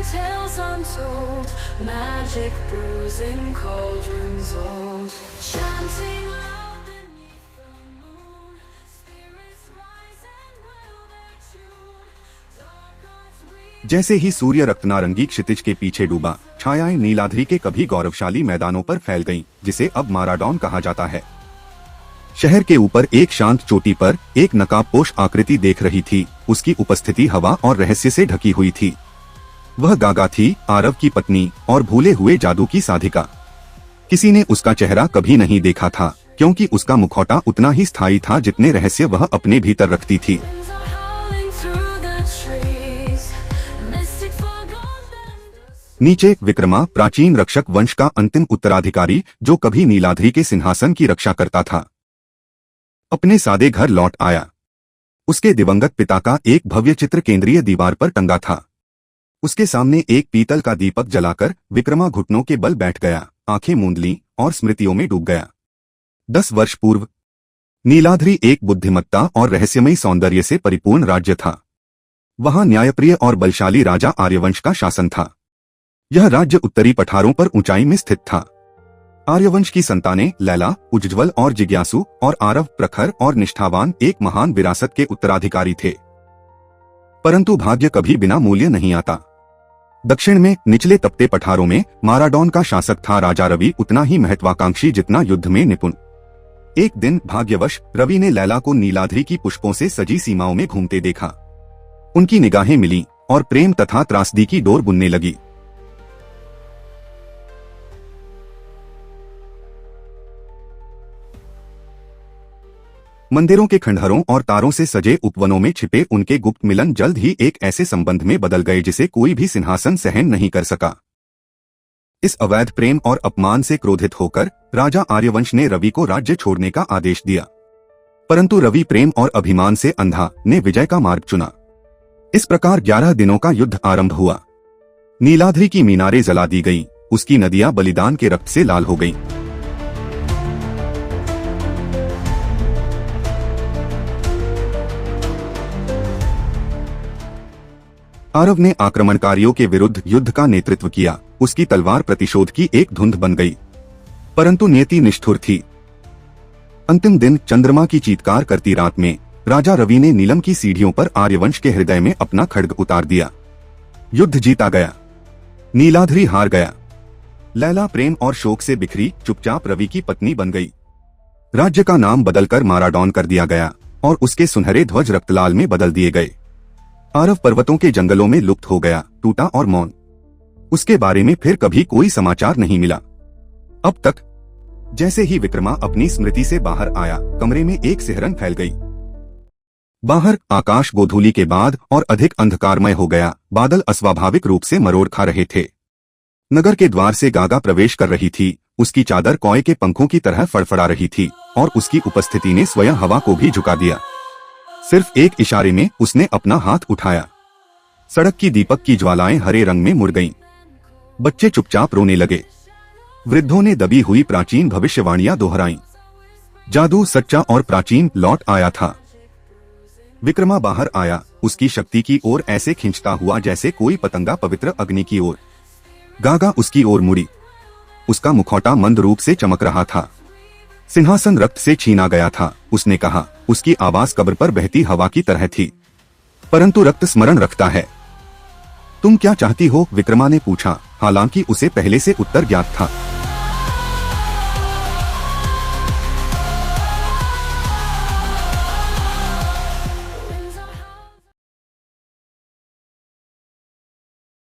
tales untold, magic bruising cauldrons old, chanting loud beneath the moon, spirits rise and will their tune, dark arts breathe. जैसे ही सूर्य रक्तनारंगी क्षितिज के पीछे डूबा, छायाएं नीलाद्रि के कभी गौरवशाली मैदानों पर फैल गईं, जिसे अब माराडॉन कहा जाता है। शहर के ऊपर एक शांत चोटी पर एक नकाबपोश आकृति देख रही थी। उसकी उपस्थिति हवा और रहस्य से ढकी हुई थी। वह गागा थी, आरव की पत्नी और भूले हुए जादू की साधिका। किसी ने उसका चेहरा कभी नहीं देखा था, क्योंकि उसका मुखौटा उतना ही स्थायी था जितने रहस्य वह अपने भीतर रखती थी। नीचे विक्रमा, प्राचीन रक्षक वंश का अंतिम उत्तराधिकारी, जो कभी नीलाद्रि के सिंहासन की रक्षा करता था, अपने सादे घर लौट आया। उसके दिवंगत पिता का एक भव्य चित्र केंद्रीय दीवार पर टंगा था। उसके सामने एक पीतल का दीपक जलाकर विक्रमा घुटनों के बल बैठ गया, आंखें मूंद लीं और स्मृतियों में डूब गया। 10 वर्ष पूर्व नीलाद्रि एक बुद्धिमत्ता और रहस्यमयी सौंदर्य से परिपूर्ण राज्य था। वहां न्यायप्रिय और बलशाली राजा आर्यवंश का शासन था। यह राज्य उत्तरी पठारों पर ऊंचाई में स्थित था। आर्यवंश की संतानें लैला, उज्ज्वल और जिज्ञासु, और आरव प्रखर और निष्ठावान एक महान विरासत के उत्तराधिकारी थे। परंतु भाग्य कभी बिना मूल्य नहीं आता। दक्षिण में निचले तपते पठारों में माराडॉन का शासक था राजा रवि, उतना ही महत्वाकांक्षी जितना युद्ध में निपुण। एक दिन भाग्यवश रवि ने लैला को नीलाद्रि की पुष्पों से सजी सीमाओं में घूमते देखा। उनकी निगाहें मिली और प्रेम तथा त्रासदी की डोर बुनने लगी। मंदिरों के खंडहरों और तारों से सजे उपवनों में छिपे उनके गुप्त मिलन जल्द ही एक ऐसे संबंध में बदल गए जिसे कोई भी सिंहासन सहन नहीं कर सका। इस अवैध प्रेम और अपमान से क्रोधित होकर राजा आर्यवंश ने रवि को राज्य छोड़ने का आदेश दिया। परंतु रवि प्रेम और अभिमान से अंधा ने विजय का मार्ग चुना। इस प्रकार 11 दिनों का युद्ध आरंभ हुआ। नीलाद्रि की मीनारें जला दी गईं, उसकी नदियां बलिदान के रक्त से लाल हो गईं। आरव ने आक्रमणकारियों के विरुद्ध युद्ध का नेतृत्व किया। उसकी तलवार प्रतिशोध की एक धुंध बन गई, परंतु नियति निष्ठुर थी। अंतिम दिन चंद्रमा की चीत्कार करती रात में राजा रवि ने नीलम की सीढ़ियों पर आर्यवंश के हृदय में अपना खड्ग उतार दिया। युद्ध जीता गया, नीलाद्रि हार गया। लैला प्रेम और शोक से बिखरी चुपचाप रवि की पत्नी बन गई। राज्य का नाम बदलकर माराडॉन कर दिया गया और उसके सुनहरे ध्वज रक्तलाल में बदल दिए गए। आरव पर्वतों के जंगलों में लुप्त हो गया, टूटा और मौन। उसके बारे में फिर कभी कोई समाचार नहीं मिला। अब तक जैसे ही विक्रमा अपनी स्मृति से बाहर आया, कमरे में एक सिहरन फैल गई। बाहर आकाश गोधूली के बाद और अधिक अंधकारमय हो गया। बादल अस्वाभाविक रूप से मरोड़ खा रहे थे। नगर के द्वार से गागा प्रवेश कर रही थी। उसकी चादर कौए के पंखों की तरह फड़फड़ा रही थी और उसकी उपस्थिति ने स्वयं हवा को भी झुका दिया। सिर्फ एक इशारे में उसने अपना हाथ उठाया। सड़क की दीपक की ज्वालाएं हरे रंग में मुड़ गईं। बच्चे चुपचाप रोने लगे। वृद्धों ने दबी हुई प्राचीन भविष्यवाणियां दोहराईं। जादू सच्चा और प्राचीन लौट आया था। विक्रमा बाहर आया, उसकी शक्ति की ओर ऐसे खींचता हुआ जैसे कोई पतंगा पवित्र अग्नि की ओर। गागा उसकी ओर मुड़ी। उसका मुखौटा मंद रूप से चमक रहा था। सिंहासन रक्त से छीना गया था। उसने कहा। उसकी आवाज कब्र पर बहती हवा की तरह थी। परंतु रक्त स्मरण रखता है। तुम क्या चाहती हो? विक्रमा ने पूछा, हालांकि उसे पहले से उत्तर ज्ञात था।